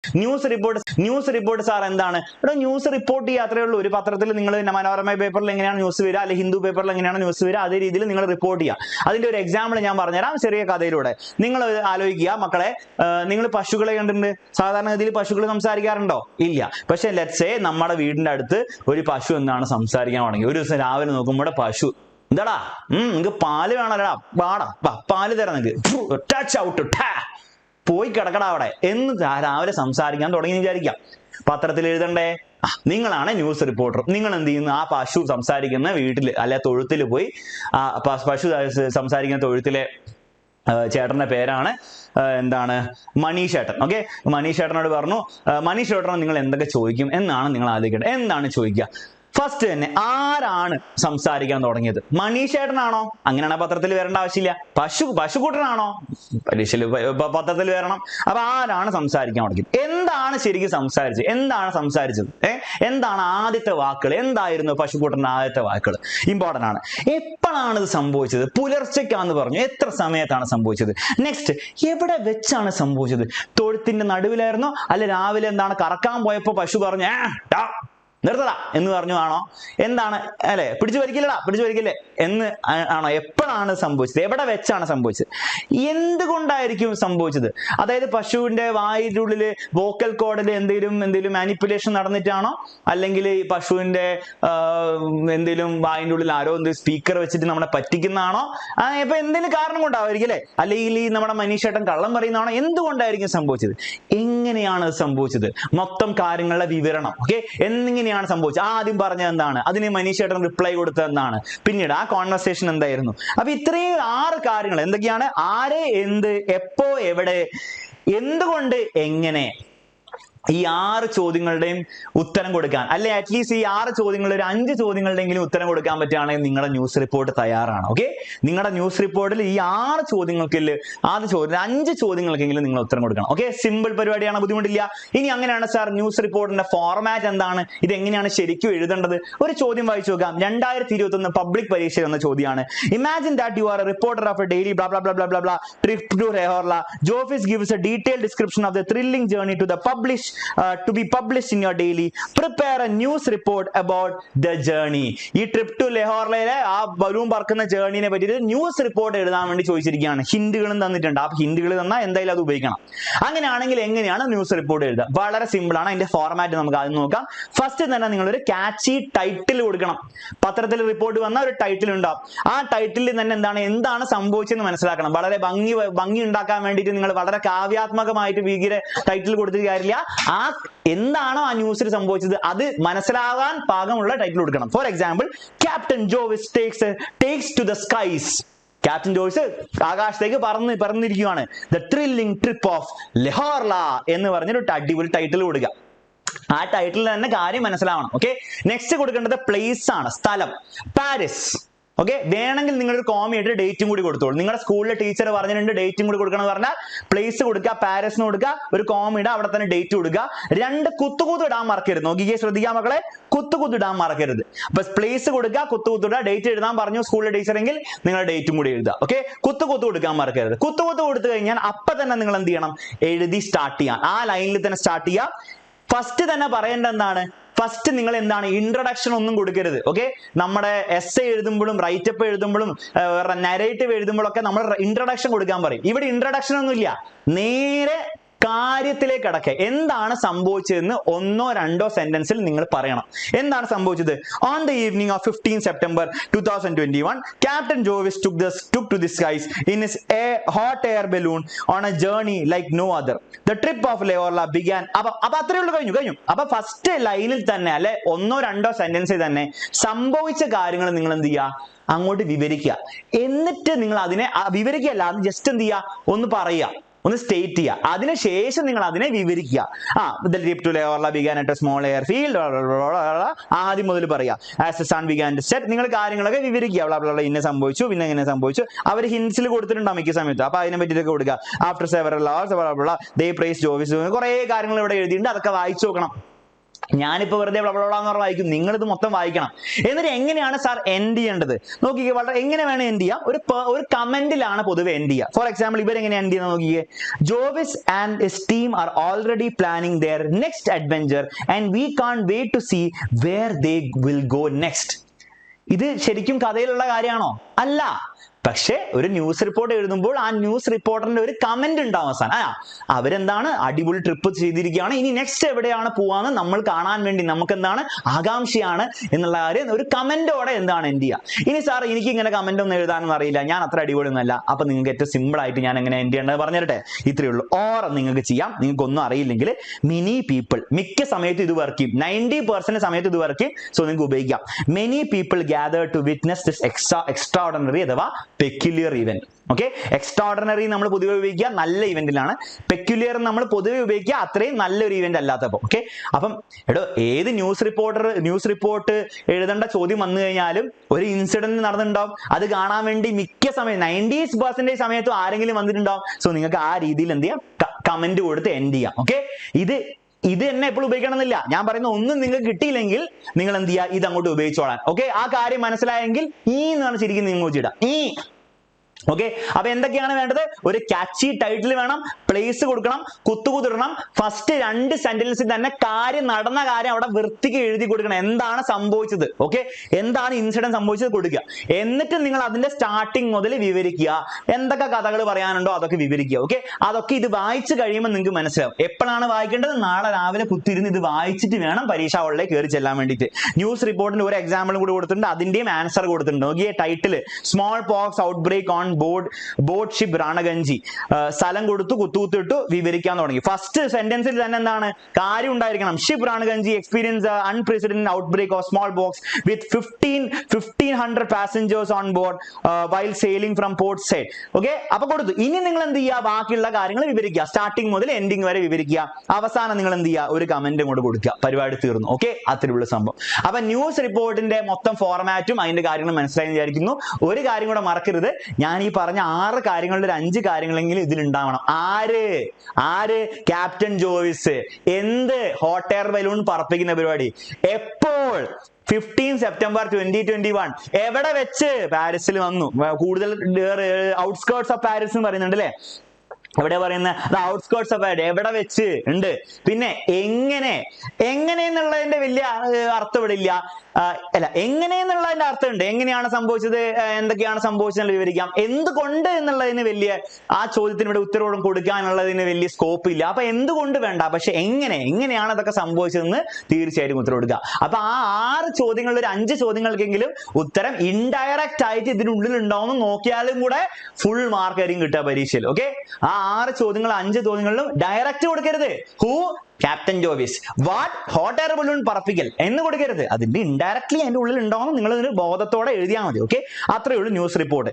News report sir എന്താണ്? ഇവിടെ news report ചെയ്യുക, അത്രേ ഉള്ളൂ. ഒരു പത്രത്തിൽ നിങ്ങൾ മനോരമ പേപ്പറിൽ എങ്ങനെയാണ് ന്യൂസ് വരിക, അല്ലെങ്കിൽ ഹിന്ദു പേപ്പറിൽ എങ്ങനെയാണ് ന്യൂസ് വരിക, അതേ രീതിയിൽ നിങ്ങൾ റിപ്പോർട്ട് ചെയ്യുക. അതിന്റെ ഒരു എക്സാമ്പിൾ ഞാൻ പറഞ്ഞുതരാം ചെറിയ കഥയിലൂടെ. നിങ്ങൾ ആലോചിക്കുക മക്കളെ, നിങ്ങൾ പശുക്കളെ കണ്ടിട്ടുണ്ട്? സാധാരണഗതിയിൽ പശുക്കൾ സംസാരിക്കാറുണ്ടോ? ഇല്ല. പക്ഷെ ലെറ്റ്സ് സേ നമ്മുടെ വീടിന്റെ അടുത്ത് ഒരു പശു എന്താണ് സംസാരിക്കാൻ തുടങ്ങി. ഒരു ദിവസം രാവിലെ നോക്കുമ്പോൾ പശു, എന്താടാ നിങ്ങക്ക് പാല് വേണമല്ലടാ, വാടാ പാല് തരാം നിനക്ക്, ടച്ച് ഔട്ട്, പോയി കിടക്കടാ അവിടെ എന്ന് രാവിലെ സംസാരിക്കാൻ തുടങ്ങി വിചാരിക്കാം. പത്രത്തിൽ എഴുതണ്ടേ? നിങ്ങളാണ് ന്യൂസ് റിപ്പോർട്ടർ. നിങ്ങൾ എന്ത് ചെയ്യുന്നു? ആ പശു സംസാരിക്കുന്ന വീട്ടിൽ അല്ലെ തൊഴുത്തിൽ പോയി, ആ പശു സംസാരിക്കുന്ന തൊഴുത്തിലെ ചേട്ടന്റെ പേരാണ് എന്താണ്, മനീഷേട്ടൻ. ഓക്കെ, മനീഷേട്ടനോട് പറഞ്ഞു, മനീഷേട്ടനോട് നിങ്ങൾ എന്തൊക്കെ ചോദിക്കും എന്നാണ് നിങ്ങൾ ആലോചിക്കേണ്ടത്. എന്താണ് ചോദിക്കുക? ഫസ്റ്റ് തന്നെ ആരാണ് സംസാരിക്കാൻ തുടങ്ങിയത്? മനീഷേട്ടനാണോ? അങ്ങനെയാണ് പത്രത്തിൽ വരേണ്ട ആവശ്യമില്ല. പശുക്കൂട്ടനാണോ? പരീക്ഷയിൽ പത്രത്തിൽ വരണം. അപ്പൊ ആരാണ് സംസാരിക്കാൻ തുടങ്ങിയത്? എന്താണ് ശരിക്കും സംസാരിച്ചത്? എന്താണ് ആദ്യത്തെ വാക്കുകൾ? എന്തായിരുന്നു പശുക്കൂട്ടന്റെ ആദ്യത്തെ വാക്കുകൾ? ഇമ്പോർട്ടന്റ് ആണ്. എപ്പോഴാണ് ഇത് സംഭവിച്ചത്? പുലർച്ചയ്ക്കാന്ന് പറഞ്ഞു. എത്ര സമയത്താണ് സംഭവിച്ചത്? നെക്സ്റ്റ്, എവിടെ വെച്ചാണ് സംഭവിച്ചത്? തൊഴുത്തിന്റെ നടുവിലായിരുന്നോ? അല്ലെ രാവിലെ എന്താണ് കറക്കാൻ പോയപ്പോ പശു പറഞ്ഞു നിർത്തടാ എന്ന് പറഞ്ഞു ആണോ? എന്താണ് അല്ലെ, പിടിച്ചു വലിക്കില്ലേ എന്ന് ആണോ? എപ്പോഴാണ് സംഭവിച്ചത്? എവിടെ വെച്ചാണ് സംഭവിച്ചത്? എന്തുകൊണ്ടായിരിക്കും സംഭവിച്ചത്? അതായത് പശുവിന്റെ വായുടെ ഉള്ളില് വോക്കൽ കോഡിൽ എന്തെങ്കിലും മാനിപ്പുലേഷൻ നടന്നിട്ടാണോ? അല്ലെങ്കിൽ ഈ പശുവിന്റെ എന്തെങ്കിലും വായിന്റെ ഉള്ളിൽ ആരോ സ്പീക്കർ വെച്ചിട്ട് നമ്മളെ പറ്റിക്കുന്നതാണോ? ഇപ്പൊ എന്തെങ്കിലും കാരണം കൊണ്ടാവായിരിക്കും അല്ലെ? അല്ലെങ്കിൽ ഈ നമ്മുടെ മനീഷേട്ടൻ കള്ളം പറയുന്നതാണോ? എന്തുകൊണ്ടായിരിക്കും സംഭവിച്ചത്? എങ്ങനെയാണ് സംഭവിച്ചത്? മൊത്തം കാര്യങ്ങളുടെ വിവരണം. ഓക്കെ, എന്നിങ്ങനെയാണ് സംഭവിച്ചത്. ആദ്യം പറഞ്ഞത് എന്താണ്? അതിന് മനീഷേട്ടൻ റിപ്ലൈ കൊടുത്തത് എന്താണ്? പിന്നീട് ആ കോൺവെർസേഷൻ എന്തായിരുന്നു? അപ്പൊ ഇത്രയും 6 കാര്യങ്ങൾ എന്തൊക്കെയാണ്? ആര്, എന്ത്, എപ്പോ, എവിടെ, എന്തുകൊണ്ട്, എങ്ങനെ, ഈ 6 ചോദ്യങ്ങളുടെയും ഉത്തരം കൊടുക്കാൻ, അല്ലെ അറ്റ്ലീസ്റ്റ് ഈ 6 ചോദ്യങ്ങളുടെ ഒരു 5 ചോദ്യങ്ങളുടെയെങ്കിലും ഉത്തരം കൊടുക്കാൻ പറ്റുകയാണെങ്കിൽ നിങ്ങളുടെ ന്യൂസ് റിപ്പോർട്ട് തയ്യാറാണ്. ഓക്കെ, നിങ്ങളുടെ ന്യൂസ് റിപ്പോർട്ടിൽ ഈ 6 ചോദ്യങ്ങൾക്കില്ല, ആദ്യ ചോദ്യം 5 ചോദ്യങ്ങൾക്കെങ്കിലും നിങ്ങൾ ഉത്തരം കൊടുക്കണം. ഓക്കെ, സിമ്പിൾ പരിപാടിയാണ്, ബുദ്ധിമുട്ടില്ല. ഇനി അങ്ങനെയാണ് സാർ ന്യൂസ് റിപ്പോർട്ടിന്റെ ഫോർമാറ്റ് എന്താണ്? ഇത് എങ്ങനെയാണ് ശരിക്കും എഴുതേണ്ടത്? ഒരു ചോദ്യം വായിച്ചു നോക്കാം. 2021 പബ്ലിക് പരീക്ഷ എന്ന ചോദ്യമാണ്. Imagine that you are A reporter of A daily blah blah blah blah blah blah trip to Lahore. Jofis gives a detailed description of the thrilling journey to be published in your daily. Prepare a news report about the journey. ഈ trip to ലെഹോറിലെ ആ balloon പറക്കുന്ന ജേർണിനെ പറ്റിയിട്ട് news report എഴുതാൻ വേണ്ടി ചോദിച്ചിരിക്കുകയാണ്. ഹിന്റുകളും തന്നിട്ടുണ്ട്. ആ ഹിന്റുകൾ തന്നാൽ എന്തായാലും അത് ഉപയോഗിക്കണം. അങ്ങനെയാണെങ്കിൽ എങ്ങനെയാണ് ന്യൂസ് റിപ്പോർട്ട് എഴുതുക? വളരെ സിമ്പിൾ ആണ്. അതിന്റെ ഫോർമാറ്റ് നമുക്ക് ആദ്യം നോക്കാം. ഫസ്റ്റ് തന്നെ നിങ്ങളൊരു കാച്ചി ടൈറ്റിൽ കൊടുക്കണം. പത്രത്തിൽ റിപ്പോർട്ട് വന്ന ഒരു ടൈറ്റിൽ ഉണ്ടാവും. ആ ടൈറ്റിലിൽ തന്നെ എന്താണ് സംഭവിച്ചതെന്ന് മനസ്സിലാക്കണം. വളരെ ഭംഗി ഉണ്ടാക്കാൻ വേണ്ടിയിട്ട് നിങ്ങൾ വളരെ കാവ്യാത്മകമായിട്ട് ഭീകര ടൈറ്റിൽ കൊടുത്തിട്ട് കാര്യമില്ല. ആ എന്താണോ ആ ന്യൂസിൽ സംഭവിച്ചത് അത് മനസ്സിലാവാൻ പാകമുള്ള ടൈറ്റിൽ കൊടുക്കണം. For example, captain Jovis takes to the skies. Captain Jovis ആകാശത്തേക്ക് പറന്നിരിക്കുകയാണ്. ദ ത്രില്ലിംഗ് ട്രിപ്പ് ഓഫ് ലഹോർല എന്ന് പറഞ്ഞൊരു അടിപൊളി ടൈറ്റിൽ കൊടുക്കുക. ആ ടൈറ്റിൽ തന്നെ കാര്യം മനസ്സിലാവണം. ഓക്കെ, നെക്സ്റ്റ് കൊടുക്കേണ്ടത് പ്ലേസ് ആണ്, സ്ഥലം. പാരീസ്. ഓക്കെ, വേണമെങ്കിൽ നിങ്ങളൊരു കോമയായിട്ട് ഡേറ്റും കൂടി കൊടുത്തോളൂ. നിങ്ങളുടെ സ്കൂളിലെ ടീച്ചർ പറഞ്ഞിട്ടുണ്ട് ഡേറ്റും കൂടി കൊടുക്കണം എന്ന് പറഞ്ഞാൽ പ്ലേസ് കൊടുക്കുക, പാരീസിന് കൊടുക്കുക, ഒരു കോമ ഇടുക, അവിടെ തന്നെ ഡേറ്റ് കൊടുക്കുക. 2 കുത്തുകുത്ത് ഇടാൻ മറക്കരുത്. നോക്കിക്കേ, ശ്രദ്ധിക്കാം മക്കളെ, കുത്തുകുത്ത് ഇടാൻ മറക്കരുത്. അപ്പൊ പ്ലേസ് കൊടുക്കുക, കുത്തുകുത്തിടുക, ഡേറ്റ് എഴുതാൻ പറഞ്ഞു സ്കൂളിലെ ടീച്ചറെങ്കിൽ നിങ്ങൾ ഡേറ്റും കൂടി എഴുതുക. ഓക്കെ, കുത്തുകുത്ത് കൊടുക്കാൻ മറക്കരുത്. കുത്തുകുത്ത് കൊടുത്തു കഴിഞ്ഞാൽ അപ്പൊ തന്നെ നിങ്ങൾ എന്ത് ചെയ്യണം? എഴുതി സ്റ്റാർട്ട് ചെയ്യാം. ആ ലൈനിൽ തന്നെ സ്റ്റാർട്ട് ചെയ്യാം. ഫസ്റ്റ് തന്നെ പറയേണ്ട എന്താണ്? ഫസ്റ്റ് നിങ്ങൾ എന്താണ്? ഇൻട്രൊഡക്ഷൻ ഒന്നും കൊടുക്കരുത്. ഓക്കെ, നമ്മുടെ എസ് എഴുതുമ്പോഴും റൈറ്റപ്പ് എഴുതുമ്പോഴും നരേറ്റീവ് എഴുതുമ്പോഴൊക്കെ നമ്മൾ ഇൻട്രൊഡക്ഷൻ കൊടുക്കാൻ പറയും. ഇവിടെ ഇൻട്രൊഡക്ഷൻ ഒന്നും ഇല്ല. നേരെ കാര്യത്തിലേക്ക് കടക്കുക. എന്താണ് സംഭവിച്ചതെന്ന് 1 or 2 സെന്റൻസിൽ നിങ്ങൾ പറയണം. എന്താണ് സംഭവിച്ചത്? On the evening of 15 September 2021 Captain Jovis took to the skies in his hot air balloon on a journey like no other. The trip of Lahore began. അപ്പൊ അത്രയേ ഉള്ളൂ, കഴിഞ്ഞു. അപ്പൊ ഫസ്റ്റ് ലൈനിൽ തന്നെ അല്ലെ 1 or 2 സെന്റൻസിൽ തന്നെ സംഭവിച്ച കാര്യങ്ങൾ നിങ്ങൾ എന്ത് ചെയ്യുക? അങ്ങോട്ട് വിവരിക്കുക. എന്നിട്ട് നിങ്ങൾ അതിനെ വിവരിക്കുകയല്ല, അത് ജസ്റ്റ് എന്ത് ചെയ്യുക? ഒന്ന് പറയുക, ഒന്ന് സ്റ്റേറ്റ് ചെയ്യുക. അതിനുശേഷം നിങ്ങൾ അതിനെ വിവരിക്കുക. The trip to Lahore began at a small airfield. ആദ്യം മുതൽ പറയാ. As the sun began to set. നിങ്ങൾ കാര്യങ്ങളൊക്കെ വിവരിക്കുക. ഇന്നെ സംഭവിച്ചു, പിന്നെ ഇങ്ങനെ സംഭവിച്ചു. അവർ ഹിൻസിൽ കൊടുത്തിട്ടുണ്ടാവും മിക്ക സമയത്ത്. അപ്പൊ അതിനെ പറ്റിയിട്ടൊക്കെ കൊടുക്കുക. After several hours they praised Jovis. കുറെ കാര്യങ്ങൾ ഇവിടെ എഴുതിയിട്ടുണ്ട്, അതൊക്കെ വായിച്ചു നോക്കണം. ഞാനിപ്പോ വെറുതെ എന്ന് പറഞ്ഞ് വായിക്കും, നിങ്ങൾ ഇത് മൊത്തം വായിക്കണം. എന്നിട്ട് എങ്ങനെയാണ് സാർ എൻഡ് ചെയ്യേണ്ടത് നോക്കിക്കേ. വളരെ എങ്ങനെ വേണം എൻഡ് ചെയ്യാം? ഒരു കമന്റിലാണ് പൊതുവെ എൻഡ് ചെയ്യുക. ഫോർ എക്സാമ്പിൾ ഇവരെങ്ങനെ എൻഡ് ചെയ്യുന്നത് നോക്കിക്കേ. Jovis and his team are already planning their next adventure and we can't wait to see where they will go next. ഇത് ശരിക്കും കഥയിലുള്ള കാര്യമാണോ? അല്ല. പക്ഷെ ഒരു ന്യൂസ് റിപ്പോർട്ട് എഴുതുമ്പോൾ ആ ന്യൂസ് റിപ്പോർട്ടറിന്റെ ഒരു കമന്റ് ഉണ്ടാവും അവസാനം. അവരെന്താണ് അടിപൊളി ട്രിപ്പ് ചെയ്തിരിക്കുകയാണ്, ഇനി നെക്സ്റ്റ് എവിടെയാണ് പോവാന്ന് നമ്മൾ കാണാൻ വേണ്ടി നമുക്ക് എന്താണ് ആകാംക്ഷയാണ് എന്നുള്ള കാര്യം ഒരു കമന്റോടെ എന്താണ് എൻഡ് ചെയ്യുക. ഇനി സാർ എനിക്ക് ഇങ്ങനെ കമന്റ് ഒന്നും എഴുതാനൊന്നും അറിയില്ല, ഞാൻ അത്ര അടിപൊളിയൊന്നുമല്ല, അപ്പൊ നിങ്ങൾക്ക് ഏറ്റവും സിമ്പിൾ ആയിട്ട് ഞാൻ എങ്ങനെ എൻഡ് ചെയ്യേണ്ടത് പറഞ്ഞു തരട്ടെ. ഇത്രയേ ഉള്ളൂ. ഓർ നിങ്ങൾക്ക് ചെയ്യാം, നിങ്ങൾക്ക് ഒന്നും അറിയില്ലെങ്കിൽ മെനി പീപ്പിൾ, മിക്ക സമയത്തും ഇത് വർക്ക് ചെയ്യും, 90% സമയത്ത് ഇത് വർക്ക് ചെയ്യും. സോ നിങ്ങൾക്ക് ഉപയോഗിക്കാം. Many people gather to witness this extraordinary അഥവാ പെക്യുലിയർ ഇവന്റ്. ഓക്കെ, എക്സ്ട്രാordinary നമ്മൾ പൊതുവെ ഉപയോഗിക്കുക നല്ല ഇവന്റിലാണ്, പെക്യുലിയർ നമ്മൾ പൊതുവെ ഉപയോഗിക്കുക അത്രയും നല്ലൊരു ഇവന്റ് അല്ലാത്തപ്പോൾ. ഓക്കെ, അപ്പം എടോ ഏത് ന്യൂസ് റിപ്പോർട്ട് എഴുതേണ്ട ചോദ്യം വന്നു കഴിഞ്ഞാലും ഒരു ഇൻസിഡന്റ് നടന്നിട്ടുണ്ടാവും, അത് കാണാൻ വേണ്ടി മിക്ക സമയം 90% സമയത്തും ആരെങ്കിലും വന്നിട്ടുണ്ടാവും. സോ നിങ്ങൾക്ക് ആ രീതിയിൽ എന്ത് ചെയ്യാം, കമന്റ് കൊടുത്ത് എൻഡ് ചെയ്യാം. ഓക്കെ, ഇത് തന്നെ എപ്പോഴും ഉപയോഗിക്കണമെന്നില്ല. ഞാൻ പറയുന്ന ഒന്നും നിങ്ങൾക്ക് കിട്ടിയില്ലെങ്കിൽ നിങ്ങൾ എന്ത് ചെയ്യുക, ഇത് അങ്ങോട്ട് ഉപയോഗിച്ചോളാൻ. ഓക്കെ, ആ കാര്യം മനസ്സിലായെങ്കിൽ ഈ എന്ന് പറഞ്ഞ ശരിക്കും നിങ്ങൾ വെച്ചിടാം ഈ. ഓക്കെ, അപ്പൊ എന്തൊക്കെയാണ് വേണ്ടത്? ഒരു ക്യാച്ചി ടൈറ്റിൽ വേണം, പ്ലേസ് കൊടുക്കണം, കുത്തുകുത്തിടണം. ഫസ്റ്റ് 2 സെന്റൻസിൽ തന്നെ നടന്ന കാര്യം അവിടെ വൃത്തിക്ക് എഴുതി കൊടുക്കണം. എന്താണ് സംഭവിച്ചത്, ഓക്കെ, എന്താണ് ഇൻസിഡന്റ് സംഭവിച്ചത് കൊടുക്കുക. എന്നിട്ട് നിങ്ങൾ അതിന്റെ സ്റ്റാർട്ടിങ് മുതൽ വിവരിക്കുക. എന്തൊക്കെ കഥകൾ പറയാനുണ്ടോ അതൊക്കെ വിവരിക്കുക. ഓക്കെ, അതൊക്കെ ഇത് വായിച്ചു കഴിയുമ്പോൾ നിങ്ങൾക്ക് മനസ്സിലാവും. എപ്പോഴാണ് വായിക്കേണ്ടത്? നാളെ രാവിലെ കുത്തിരുന്ന് ഇത് വായിച്ചിട്ട് വേണം പരീക്ഷ ഹാളിലേക്ക് കയറി ചെല്ലാൻ വേണ്ടിയിട്ട്. ന്യൂസ് റിപ്പോർട്ടിന്റെ ഒരു എക്സാമ്പിളും കൂടി കൊടുത്തിട്ടുണ്ട്, അതിന്റെയും ആൻസർ കൊടുത്തിട്ടുണ്ട്. നോക്കിയേ title, small pox outbreak on boat ship Ranaganji. സ്ഥലം കൊടുത്തു, കുത്തുകുത്തിട്ടു, വിവരിക്കാൻ തുടങ്ങി. ഫസ്റ്റ് സെന്റൻസിൽ തന്നെ എന്താണ് കാര്യം ഉണ്ടായിരിക്കണം. Ship Ranaganji experience unprecedented outbreak of small pox with 1500 passengers on board while sailing from port side. Okay, അപ്പൊ കൊടുത്തു. ഇനി നിങ്ങൾ എന്ത് ചെയ്യുക, ബാക്കിയുള്ള കാര്യങ്ങൾ വിവരിക്കുക. സ്റ്റാർട്ടിങ് മുതൽ എൻഡിങ് വരെ വിവരിക്കുക. അവസാനം നിങ്ങൾ എന്ത് ചെയ്യുക, ഒരു കമന്റ് കൂടെ കൊടുക്കുക. പരിപാടി തീർന്നു. ഓക്കെ, അത്രയുള്ള സംഭവം. അപ്പൊ ന്യൂസ് റിപ്പോർട്ടിന്റെ മൊത്തം ഫോർമാറ്റും അതിന്റെ കാര്യങ്ങളും മനസ്സിലായി വിചാരിക്കുന്നു. ഒരു കാര്യം കൂടെ മറക്കരുത്, ഞാൻ ഈ പറഞ്ഞ 6 കാര്യങ്ങളിൽ ഒരു 5 കാര്യങ്ങളെങ്കിലും ഇതിൽ ഉണ്ടാവണം. ആര് ക്യാപ്റ്റൻ ജോവിസ് എന്ത് ഹോട്ട് എയർ ബലൂൺ പറപ്പിക്കുന്ന പരിപാടി എപ്പോൾ 15 സെപ്റ്റംബർ 2021 എവിടെ വെച്ച്? പാരീസിൽ വന്നു. കൂടുതൽ ഔട്ട്സ്കേർട്സ് ഓഫ് പാരീസ് എന്ന് പറയുന്നുണ്ട് അല്ലേ? എവിടെ പറയുന്നത്? ഔട്ട്സ്കേർട്സ് ഓഫ് പാരീസ് എവിടെ വെച്ച് ഉണ്ട്. പിന്നെ എങ്ങനെ എന്നുള്ളതിന്റെ വലിയ അർത്ഥം ഇവിടെ ഇല്ല. അല്ല, എങ്ങനെയെന്നുള്ളതിന്റെ അർത്ഥം ഉണ്ട്. എങ്ങനെയാണ് സംഭവിച്ചത്, എന്തൊക്കെയാണ് സംഭവിച്ചത് വിവരിക്കാം. എന്തുകൊണ്ട് എന്നുള്ളതിന് വലിയ, ആ ചോദ്യത്തിന് ഇവിടെ ഉത്തരവും കൊടുക്കാനുള്ളതിന് വലിയ സ്കോപ്പ് ഇല്ല. അപ്പൊ എന്തുകൊണ്ട് വേണ്ട, പക്ഷെ എങ്ങനെയാണ് അതൊക്കെ സംഭവിച്ചതെന്ന് തീർച്ചയായിട്ടും ഉത്തരം കൊടുക്കുക. അപ്പൊ ആ 6 ചോദ്യങ്ങളിൽ ഒരു 5 ചോദ്യങ്ങൾക്കെങ്കിലും ഉത്തരം ഇൻഡയറക്റ്റ് ആയിട്ട് ഇതിനുള്ളിൽ ഉണ്ടാവുമെന്ന് നോക്കിയാലും കൂടെ ഫുൾ മാർക്ക് ആയിരിക്കും കിട്ടുക പരീക്ഷയിൽ. ഓക്കെ, ആ 6 ചോദ്യങ്ങൾ 5 ചോദ്യങ്ങളിലും ഡയറക്റ്റ് കൊടുക്കരുത്. Who captain Jovis, what hot air balloon പറപ്പിക്കൽ എന്ന് കൊടുക്കരുത്. അതിന്റെ ഇൻഡയറക്ട്ലി അതിന്റെ ഉള്ളിൽ ഉണ്ടാവുമെന്ന് നിങ്ങൾ ഒരു ബോധത്തോടെ എഴുതിയാൽ മതി. ഓക്കെ, അത്രയേ ഉള്ളൂ ന്യൂസ് റിപ്പോർട്ട്.